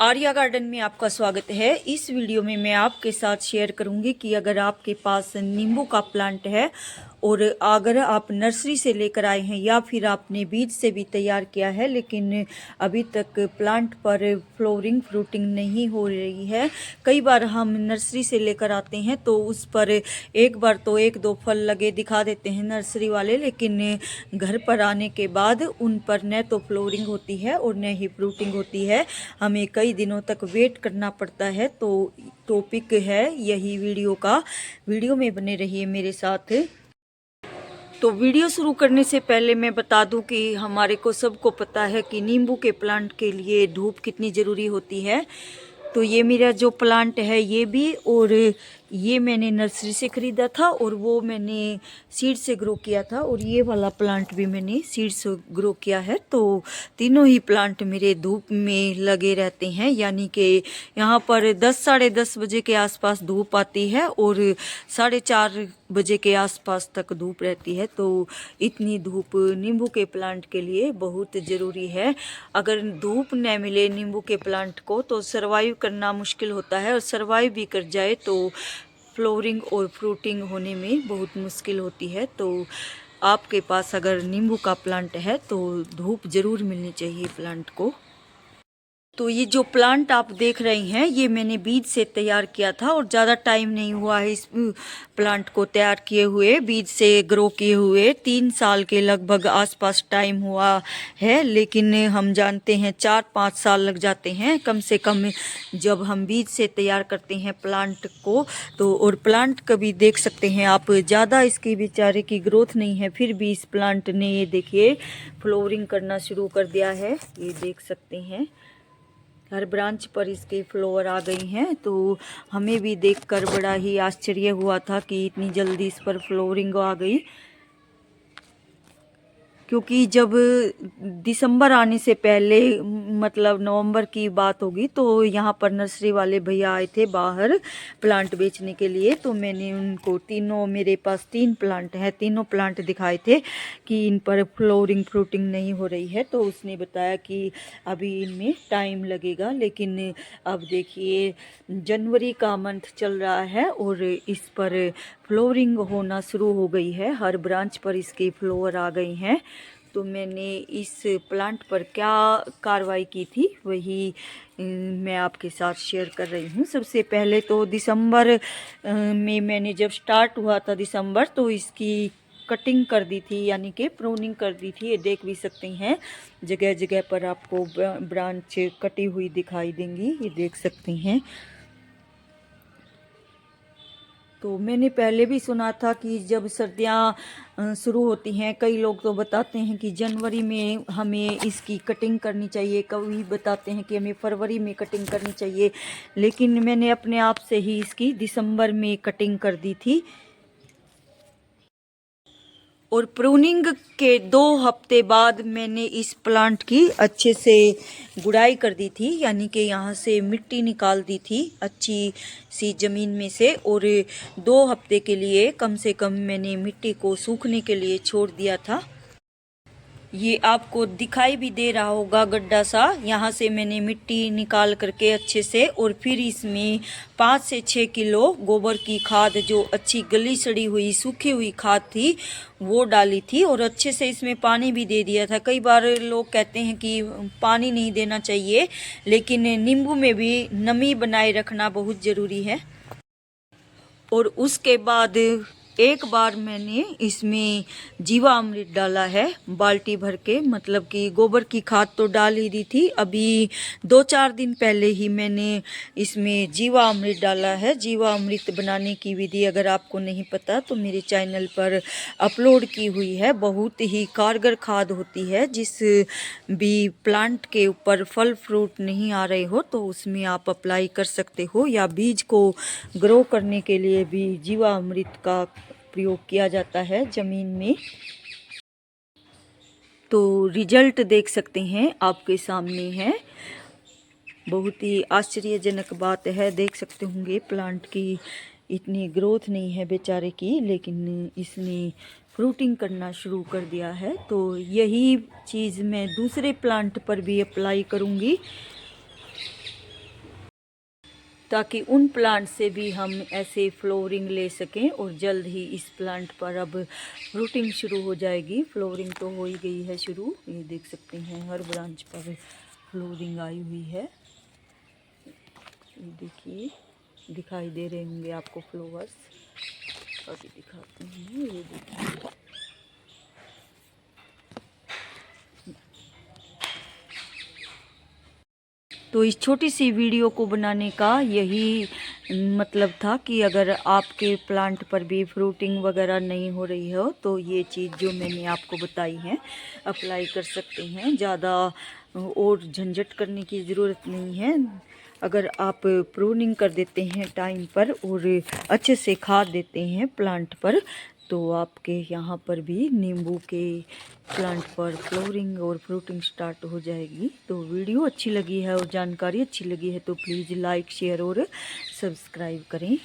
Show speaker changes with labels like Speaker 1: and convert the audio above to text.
Speaker 1: Arya garden में आपका स्वागत है। इस वीडियो में मैं आपके साथ शेयर करूंगी कि अगर आपके पास नींबू का प्लांट है और अगर आप नर्सरी से लेकर आए हैं या फिर आपने बीज से भी तैयार किया है लेकिन अभी तक प्लांट पर फ्लोरिंग फ्रूटिंग नहीं हो रही है। कई बार हम नर्सरी से लेकर आते हैं तो उस पर एक बार तो एक दो फल लगे दिखा देते हैं नर्सरी वाले, लेकिन घर पर आने के बाद उन पर न तो फ्लोरिंग होती है और न ही फ्रूटिंग होती है। हमें कई दिनों तक वेट करना पड़ता है। तो टॉपिक है यही वीडियो का, वीडियो में बने रहिए मेरे साथ। तो वीडियो शुरू करने से पहले मैं बता दूं कि हमारे को सबको पता है कि नींबू के प्लांट के लिए धूप कितनी ज़रूरी होती है। तो ये मेरा जो प्लांट है ये भी, और ये मैंने नर्सरी से ख़रीदा था और वो मैंने सीड से ग्रो किया था, और ये वाला प्लांट भी मैंने सीड से ग्रो किया है। तो तीनों ही प्लांट मेरे धूप में लगे रहते हैं, यानी कि यहाँ पर 10 साढ़े 10 बजे के आसपास धूप आती है और 4:30 बजे के आसपास तक धूप रहती है। तो इतनी धूप नींबू के प्लांट के लिए बहुत ज़रूरी है। अगर धूप न मिले नींबू के प्लांट को तो सरवाइव करना मुश्किल होता है, और सरवाइव भी कर जाए तो फ्लोरिंग और फ्रूटिंग होने में बहुत मुश्किल होती है। तो आपके पास अगर नींबू का प्लांट है तो धूप ज़रूर मिलनी चाहिए प्लांट को। तो ये जो प्लांट आप देख रहे हैं ये मैंने बीज से तैयार किया था, और ज़्यादा टाइम नहीं हुआ है इस प्लांट को तैयार किए हुए, बीज से ग्रो किए हुए 3 साल के लगभग आसपास टाइम हुआ है। लेकिन हम जानते हैं 4-5 साल लग जाते हैं कम से कम जब हम बीज से तैयार करते हैं प्लांट को। तो और प्लांट कभी देख सकते हैं आप, ज़्यादा इसकी बेचारे की ग्रोथ नहीं है, फिर भी इस प्लांट ने ये देखिए फ्लोरिंग करना शुरू कर दिया है। ये देख सकते हैं हर ब्रांच पर इसके फ्लावर आ गई हैं। तो हमें भी देखकर बड़ा ही आश्चर्य हुआ था कि इतनी जल्दी इस पर फ्लोरिंग आ गई, क्योंकि जब दिसंबर आने से पहले मतलब नवंबर की बात होगी तो यहाँ पर नर्सरी वाले भैया आए थे बाहर प्लांट बेचने के लिए। तो मैंने उनको तीनों, मेरे पास 3 प्लांट हैं, तीनों प्लांट दिखाए थे कि इन पर फ्लोरिंग फ्रूटिंग नहीं हो रही है। तो उसने बताया कि अभी इनमें टाइम लगेगा, लेकिन अब देखिए जनवरी का मंथ चल रहा है और इस पर फ्लोरिंग होना शुरू हो गई है। हर ब्रांच पर इसके फ्लावर आ गए हैं। तो मैंने इस प्लांट पर क्या कार्रवाई की थी वही मैं आपके साथ शेयर कर रही हूँ। सबसे पहले तो दिसंबर में मैंने जब स्टार्ट हुआ था दिसंबर, तो इसकी कटिंग कर दी थी, यानी कि प्रूनिंग कर दी थी। ये देख भी सकते हैं जगह जगह पर आपको ब्रांच कटी हुई दिखाई देंगी, ये देख सकते हैं। तो मैंने पहले भी सुना था कि जब सर्दियाँ शुरू होती हैं, कई लोग तो बताते हैं कि जनवरी में हमें इसकी कटिंग करनी चाहिए, कभी बताते हैं कि हमें फरवरी में कटिंग करनी चाहिए, लेकिन मैंने अपने आप से ही इसकी दिसंबर में कटिंग कर दी थी। और प्रूनिंग के 2 हफ्ते बाद मैंने इस प्लांट की अच्छे से गुड़ाई कर दी थी, यानी कि यहाँ से मिट्टी निकाल दी थी अच्छी सी ज़मीन में से, और 2 हफ्ते के लिए कम से कम मैंने मिट्टी को सूखने के लिए छोड़ दिया था। ये आपको दिखाई भी दे रहा होगा गड्ढा सा, यहाँ से मैंने मिट्टी निकाल करके अच्छे से, और फिर इसमें 5 से 6 किलो गोबर की खाद, जो अच्छी गली सड़ी हुई सूखी हुई खाद थी, वो डाली थी, और अच्छे से इसमें पानी भी दे दिया था। कई बार लोग कहते हैं कि पानी नहीं देना चाहिए, लेकिन नींबू में भी नमी बनाए रखना बहुत ज़रूरी है। और उसके बाद एक बार मैंने इसमें जीवा अमृत डाला है बाल्टी भर के, मतलब कि गोबर की खाद तो डाल ही दी थी। अभी 2-4 दिन पहले ही मैंने इसमें जीवा अमृत डाला है। जीवा अमृत बनाने की विधि अगर आपको नहीं पता तो मेरे चैनल पर अपलोड की हुई है। बहुत ही कारगर खाद होती है, जिस भी प्लांट के ऊपर फल फ्रूट नहीं आ रहे हो तो उसमें आप अप्लाई कर सकते हो, या बीज को ग्रो करने के लिए भी जीवा अमृत का प्रयोग किया जाता है ज़मीन में। तो रिजल्ट देख सकते हैं आपके सामने है, बहुत ही आश्चर्यजनक बात है। देख सकते होंगे प्लांट की इतनी ग्रोथ नहीं है बेचारे की, लेकिन इसने फ्रूटिंग करना शुरू कर दिया है। तो यही चीज़ मैं दूसरे प्लांट पर भी अप्लाई करूँगी। ताकि उन प्लांट से भी हम ऐसे फ्लोरिंग ले सकें। और जल्द ही इस प्लांट पर अब फ्रूटिंग शुरू हो जाएगी। फ्लोरिंग तो हो ही गई है शुरू, ये देख सकते हैं हर ब्रांच पर फ्लोरिंग आई हुई है। ये देखिए दिखाई दे रहे होंगे आपको फ्लावर्स, अभी दिखाते हैं। ये देखिए तो इस छोटी सी वीडियो को बनाने का यही मतलब था कि अगर आपके प्लांट पर भी फ्रूटिंग वगैरह नहीं हो रही हो तो ये चीज़ जो मैंने आपको बताई है अप्लाई कर सकते हैं। ज़्यादा और झंझट करने की ज़रूरत नहीं है। अगर आप प्रूनिंग कर देते हैं टाइम पर और अच्छे से खाद देते हैं प्लांट पर तो आपके यहाँ पर भी नींबू के प्लांट पर फ्लोरिंग और फ्रूटिंग स्टार्ट हो जाएगी। तो वीडियो अच्छी लगी है और जानकारी अच्छी लगी है तो प्लीज़ लाइक शेयर और सब्सक्राइब करें।